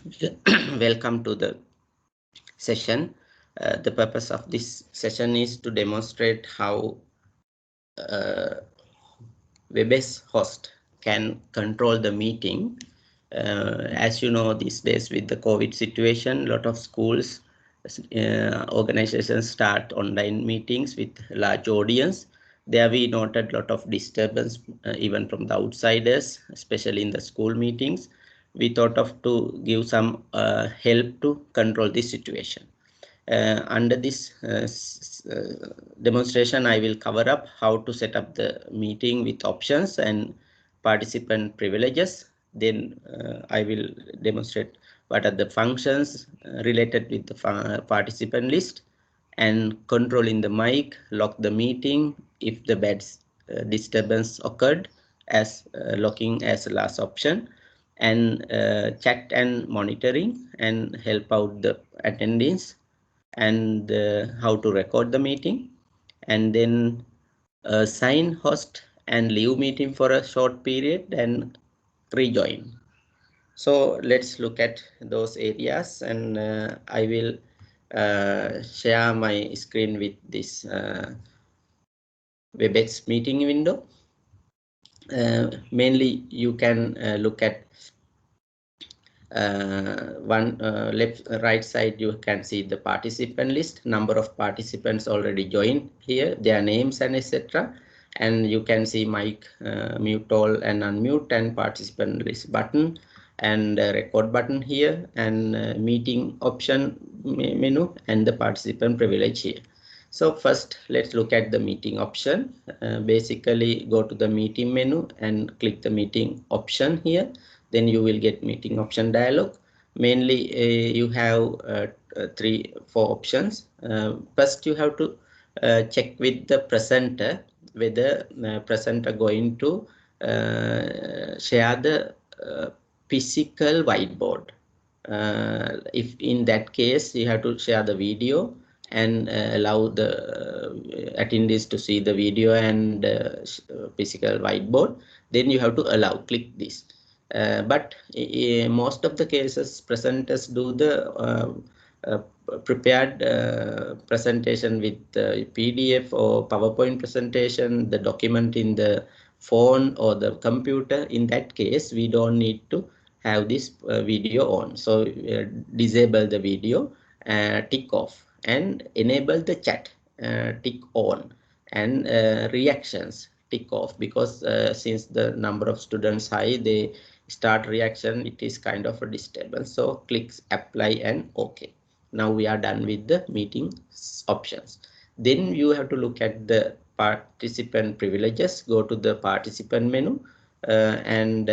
Welcome to the session. The purpose of this session is to demonstrate how Webex host can control the meeting. As you know, these days with the COVID situation, a lot of schools, organizations start online meetings with large audience. There we noted a lot of disturbance even from the outsiders, especially in the school meetings. We thought of to give some help to control this situation. Under this demonstration, I will cover up how to set up the meeting with options and participant privileges. Then I will demonstrate what are the functions related with the participant list, and controlling the mic, lock the meeting if the bad disturbance occurred, as locking as last option, and chat and monitoring and help out the attendees, and how to record the meeting, and then sign host and leave meeting for a short period and rejoin. So let's look at those areas, and I will share my screen with this Webex meeting window. Mainly you can look at one left right side. You can see the participant list, number of participants already joined here, their names and etc. And you can see mic, mute all and unmute, and participant list button, and record button here, and meeting option menu, and the participant privilege here. So first let's look at the meeting option. Basically go to the meeting menu and click the meeting option here. Then you will get meeting option dialog. Mainly you have 4 options. First you have to check with the presenter whether presenter going to share the physical whiteboard. If in that case you have to share the video and allow the attendees to see the video and physical whiteboard, then you have to allow, click this. But most of the cases presenters do the prepared presentation with PDF or PowerPoint presentation, the document in the phone or the computer. In that case, we don't need to have this video on. So disable the video, tick off, and enable the chat, tick on, and reactions tick off, because since the number of students high, they start reaction, it is kind of a disturbance. So click apply and OK. Now we are done with the meeting options. Then you have to look at the participant privileges. Go to the participant menu and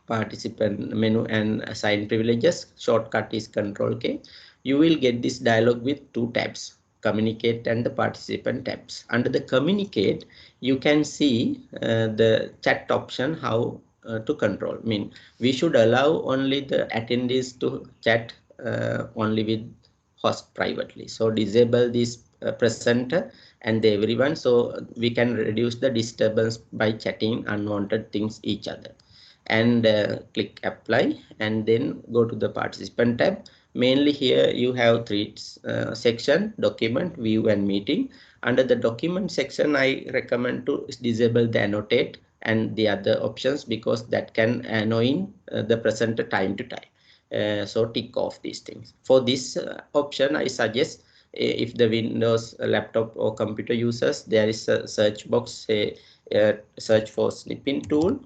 participant menu and assign privileges. Shortcut is Control K. You will get this dialog with 2 tabs, communicate and the participant tabs. Under the communicate, you can see the chat option, how to control. We should allow only the attendees to chat only with host privately. So disable this presenter and everyone, so we can reduce the disturbance by chatting unwanted things each other. And click apply, and then go to the participant tab. Mainly here you have 3 section: document, view, and meeting. Under the document section, I recommend to disable the annotate and the other options, because that can annoying the presenter time to time. So tick off these things. For this option, I suggest if the Windows laptop or computer users, there is a search box, say search for snipping tool,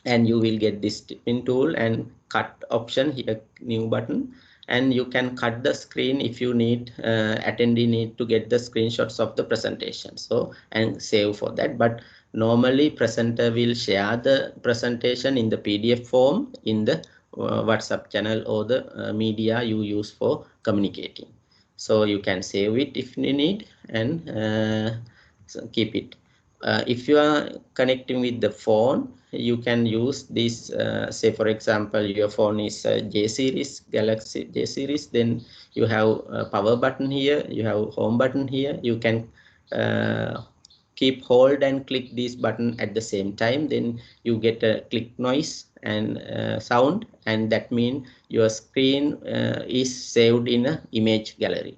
and you will get this pin tool and cut option here, new button, and you can cut the screen if you need, attendee need to get the screenshots of the presentation, so and save for that. But normally presenter will share the presentation in the PDF form in the WhatsApp channel or the media you use for communicating. So you can save it if you need, and so keep it. If you are connecting with the phone, you can use this, say for example your phone is J series, Galaxy J series, then you have a power button here, you have home button here. You can keep hold and click this button at the same time, then you get a click noise and sound, and that means your screen is saved in a image gallery.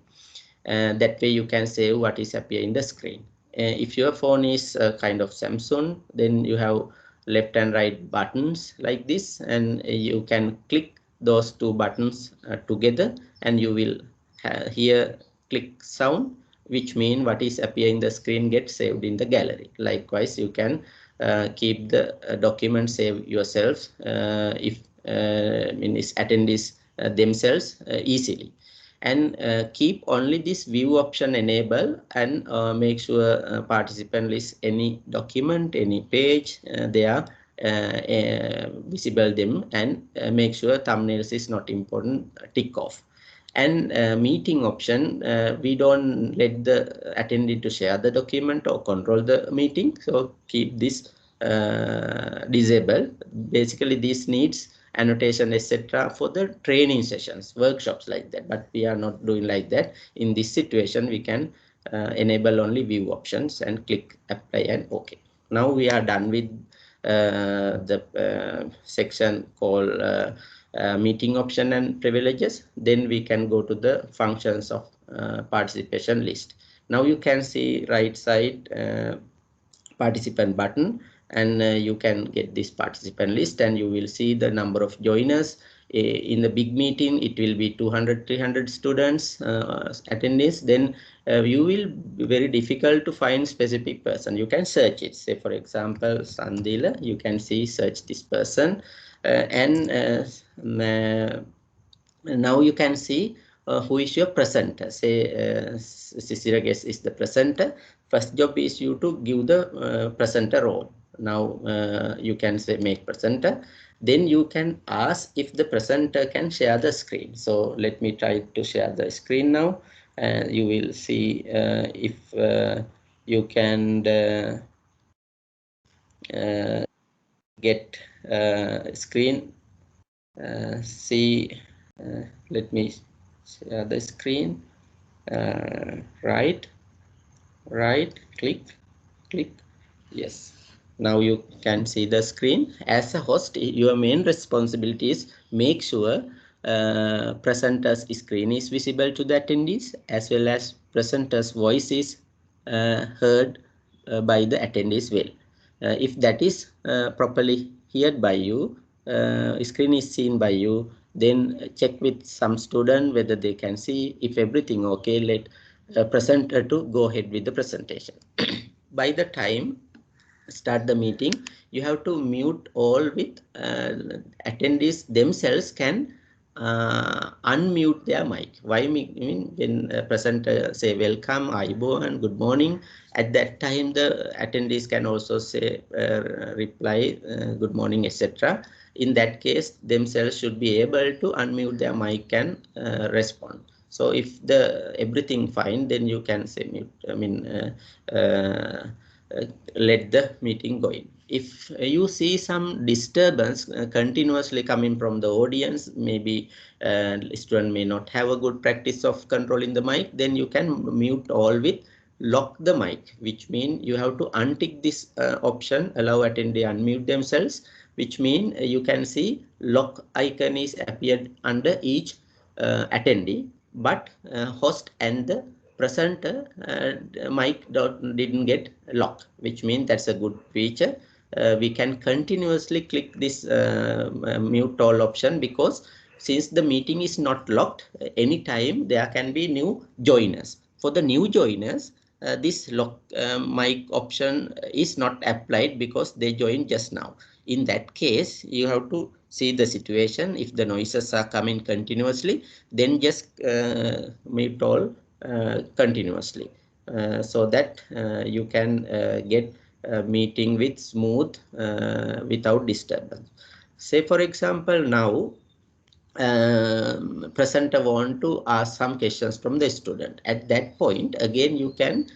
That way you can save what is appear in the screen. If your phone is kind of Samsung, then you have left and right buttons like this, and you can click those two buttons together, and you will hear click sound, which mean what is appear in the screen gets saved in the gallery. Likewise, you can keep the document save yourself if attendees themselves easily, and keep only this view option enabled, and make sure participant list any document, any page they are visible them, and make sure thumbnails is not important, tick off. And meeting option, we don't let the attendee to share the document or control the meeting, so keep this disabled. Basically this needs annotation etc. for the training sessions, workshops like that, but we are not doing like that. In this situation we can enable only view options and click apply and OK. Now we are done with the section called meeting option and privileges. Then we can go to the functions of participation list. Now you can see right side participant button, and you can get this participant list, and you will see the number of joiners. In the big meeting it will be 200-300 students attendees. Then you will be very difficult to find specific person. You can search it, say for example Sandila, you can see search this person, and now you can see who is your presenter. Say Sisira guest is the presenter. First job is you to give the presenter role. Now you can say make presenter. Then you can ask if the presenter can share the screen. So let me try to share the screen now. You will see if you can get screen. See, let me share the screen. Right, click, yes. Now you can see the screen. As a host, your main responsibility is make sure presenter's screen is visible to the attendees, as well as presenter's voice is heard by the attendees well. If that is properly heard by you, screen is seen by you, then check with some student whether they can see. If everything okay, let presenter to go ahead with the presentation. By the time start the meeting, you have to mute all with attendees themselves can unmute their mic. Why mean when presenter say welcome, aibo and good morning, at that time the attendees can also say reply good morning etc. In that case themselves should be able to unmute their mic and respond. So if the everything fine, then you can say mute, let the meeting go in. If you see some disturbance continuously coming from the audience, maybe student may not have a good practice of controlling the mic, then you can mute all with lock the mic, which means you have to untick this option, allow attendee unmute themselves, which means you can see lock icon is appeared under each attendee, but host and the presenter mic didn't get locked, which means that's a good feature. We can continuously click this mute all option, because since the meeting is not locked, anytime there can be new joiners. For the new joiners, this lock mic option is not applied because they joined just now. In that case, you have to see the situation. If the noises are coming continuously, then just mute all continuously, so that you can get a meeting with smooth without disturbance. Say for example now presenter want to ask some questions from the student. At that point again you can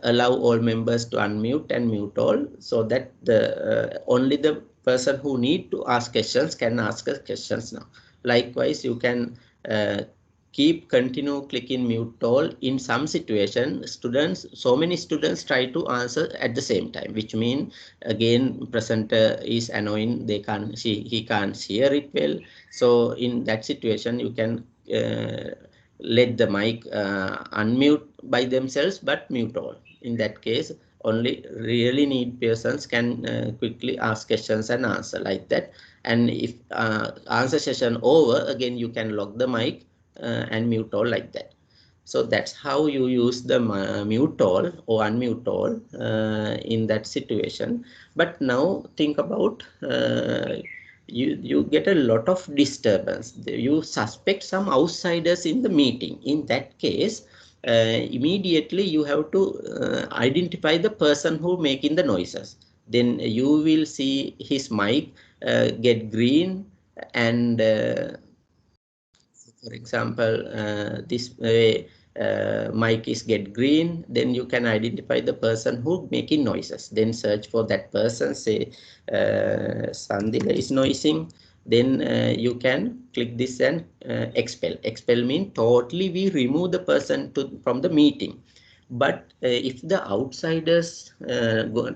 allow all members to unmute and mute all, so that the only the person who need to ask questions can ask questions now. Likewise, you can continue clicking mute all. In some situation, so many students try to answer at the same time, which means again presenter is annoying. He can't hear it well. So in that situation, you can let the mic unmute by themselves, but mute all. In that case, only really need persons can quickly ask questions and answer like that. And if answer session over, again you can lock the mic and mute all like that. So that's how you use the mute all or unmute all in that situation. But now think about you get a lot of disturbance. You suspect some outsiders in the meeting. In that case, immediately you have to identify the person who making the noises. Then you will see his mic get green, and for example, this way mic is get green, then you can identify the person who making noises. Then search for that person, say Sandila is noising. Then you can click this and expel. Expel means totally we remove the person from the meeting. But if the outsiders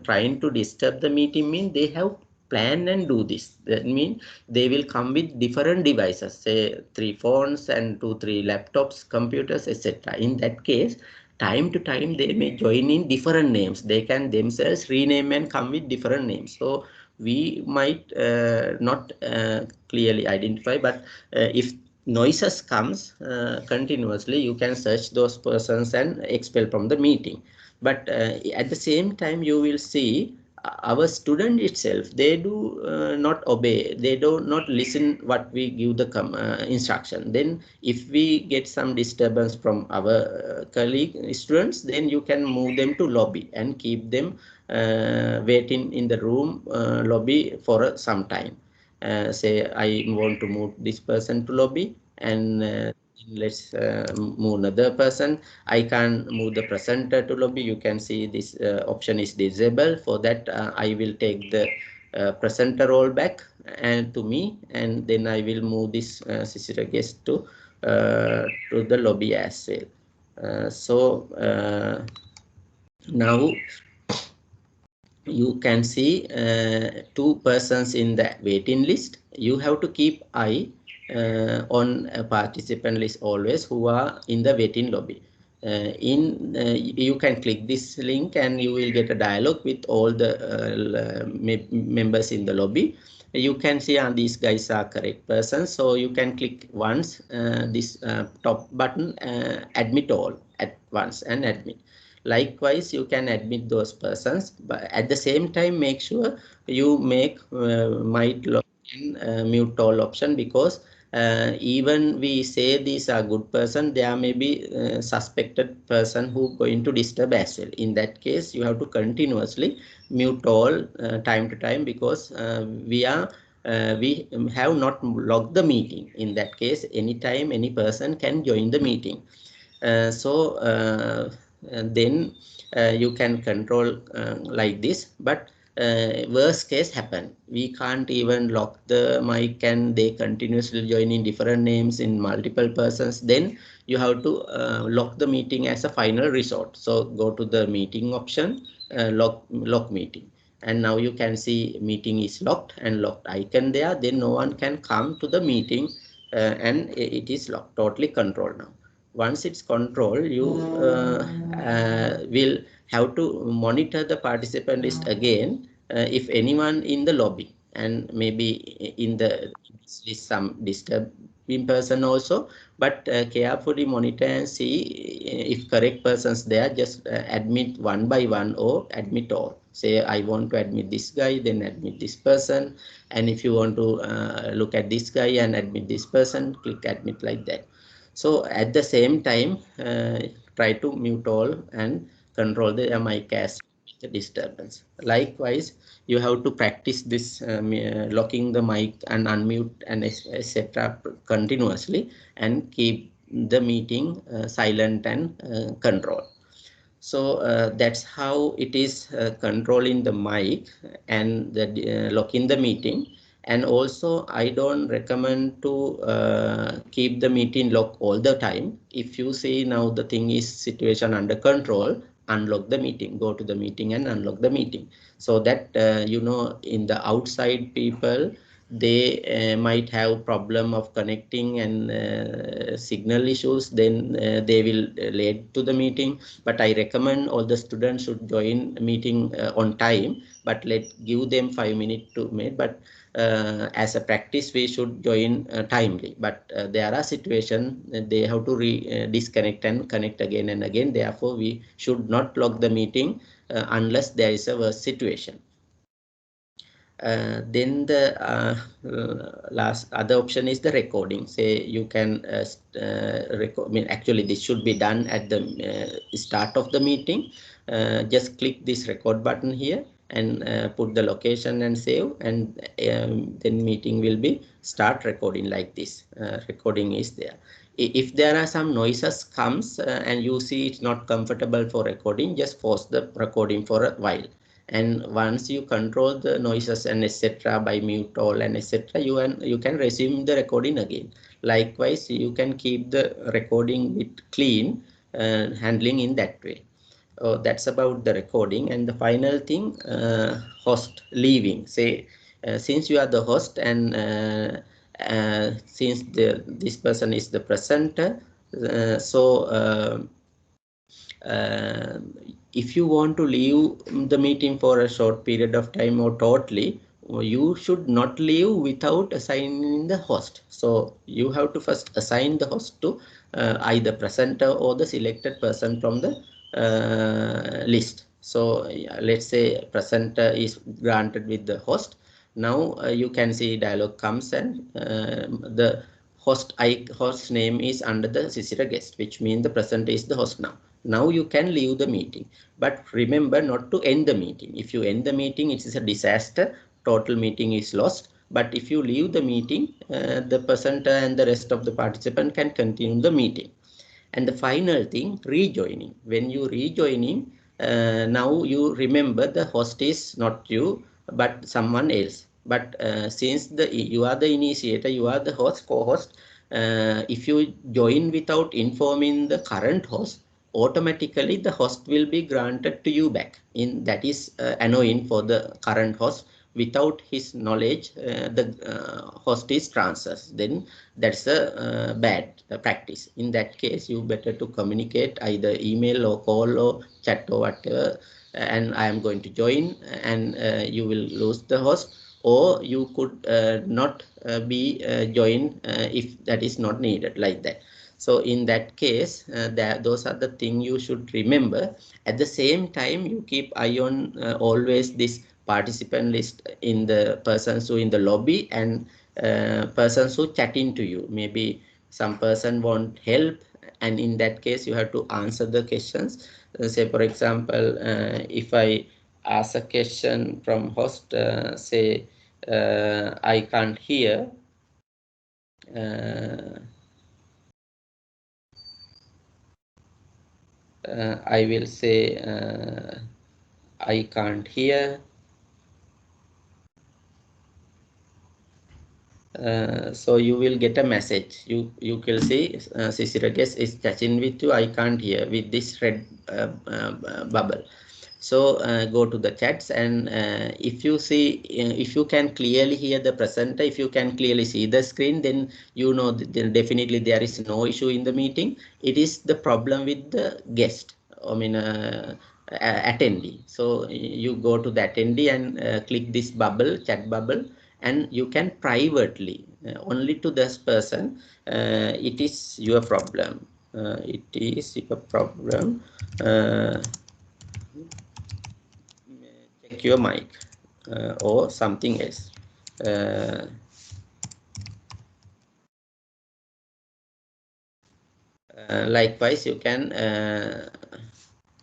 trying to disturb the meeting, mean they have plan and do this. That means they will come with different devices, say 3 phones and 2-3 laptops, computers, etc. In that case, time to time they may join in different names. They can themselves rename and come with different names. So we might not clearly identify, but if noises comes continuously, you can search those persons and expel from the meeting. But at the same time, you will see our student itself, they do not obey, they do not listen what we give the instruction. Then if we get some disturbance from our colleague students, then you can move them to lobby and keep them waiting in the room lobby for some time. Say I want to move this person to lobby, and let's move another person. I can move the presenter to lobby. You can see this option is disabled. For that, I will take the presenter role back and to me, and then I will move this Sisira guest to the lobby as well. Now you can see 2 persons in the waiting list. You have to keep eye on a participant list always who are in the waiting lobby. You can click this link and you will get a dialog with all the members in the lobby. You can see these guys are correct persons, so you can click once this top button, admit all at once and admit. Likewise, you can admit those persons, but at the same time, make sure you make might login mute all option, because even we say these are good person, there may be suspected person who going to disturb as well. In that case, you have to continuously mute all time to time, because we have not logged the meeting. In that case, anytime any person can join the meeting. Then you can control like this. But worst case happen, we can't even lock the mic and they continuously join in different names in multiple persons. Then you have to lock the meeting as a final resort. So go to the meeting option, lock meeting, and now you can see meeting is locked and locked icon there. Then no one can come to the meeting and it is locked, totally controlled now. Once it's controlled, you will have to monitor the participant list again if anyone in the lobby, and maybe in the list some disturbing person also. But carefully monitor and see if correct persons there. Just admit one by one or admit all. Say I want to admit this guy, then admit this person, and if you want to look at this guy and admit this person, click admit like that. So at the same time, try to mute all and control the mic as disturbance. Likewise, you have to practice this locking the mic and unmute and etc. continuously, and keep the meeting silent and control. So that's how it is controlling the mic and the locking the meeting. And also, I don't recommend to keep the meeting locked all the time. If you see now the thing is situation under control, unlock the meeting, go to the meeting and unlock the meeting, so that in the outside people, they might have problem of connecting and signal issues, then they will late to the meeting. But I recommend all the students should join meeting on time, but give them 5 minutes to meet. But as a practice, we should join timely. But there are situations they have to disconnect and connect again and again. Therefore, we should not lock the meeting unless there is a worse situation. Then the last other option is the recording. Say you can record. I mean, actually, this should be done at the start of the meeting. Just click this record button here and put the location and save, and then meeting will be start recording like this. Recording is there. If there are some noises comes and you see it's not comfortable for recording, just pause the recording for a while. And once you control the noises and etc. by mute all and etc., you can resume the recording again. Likewise, you can keep the recording bit clean, handling in that way. That's about the recording. And the final thing, host leaving. Say since you are the host and since this person is the presenter, if you want to leave the meeting for a short period of time or totally, you should not leave without assigning the host. So you have to first assign the host to either presenter or the selected person from the list. So let's say presenter is granted with the host. Now you can see dialog comes and the host name is under the Sisira guest, which means the presenter is the host now. Now you can leave the meeting, but remember not to end the meeting. If you end the meeting, it is a disaster. Total meeting is lost. But if you leave the meeting, the presenter and the rest of the participant can continue the meeting. And the final thing, rejoining. When you rejoining, now you remember the host is not you, but someone else. But since you are the initiator, you are the host, co-host, if you join without informing the current host, automatically the host will be granted to you back. That is annoying for the current host. Without his knowledge, the host is transferred. Then that's a bad practice. In that case, you better to communicate either email or call or chat or whatever, and I am going to join, and you will lose the host, or you could not be joined if that is not needed, like that. So in that case, those are the things you should remember. At the same time, you keep eye on always this participant list in the persons who in the lobby and persons who chatting to you. Maybe some person want help, and in that case, you have to answer the questions. Say, for example, if I ask a question from host, say, I can't hear. I will say I can't hear. So you will get a message. You will see Sisira guest is chatting with you. I can't hear with this red bubble. So go to the chats, and if you see, if you can clearly hear the presenter, if you can clearly see the screen, then you know then definitely there is no issue in the meeting. It is the problem with the guest. I mean attendee. So you go to the attendee and click this bubble, chat bubble, and you can privately only to this person. It is your problem. It is your problem. Check your mic or something else. Likewise, you can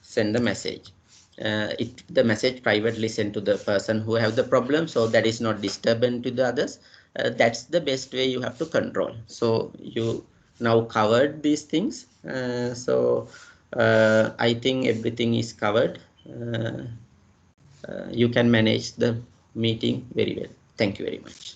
send a message. The message privately sent to the person who have the problem, so that is not disturbing to the others. That's the best way you have to control. So you now covered these things. I think everything is covered. You can manage the meeting very well. Thank you very much.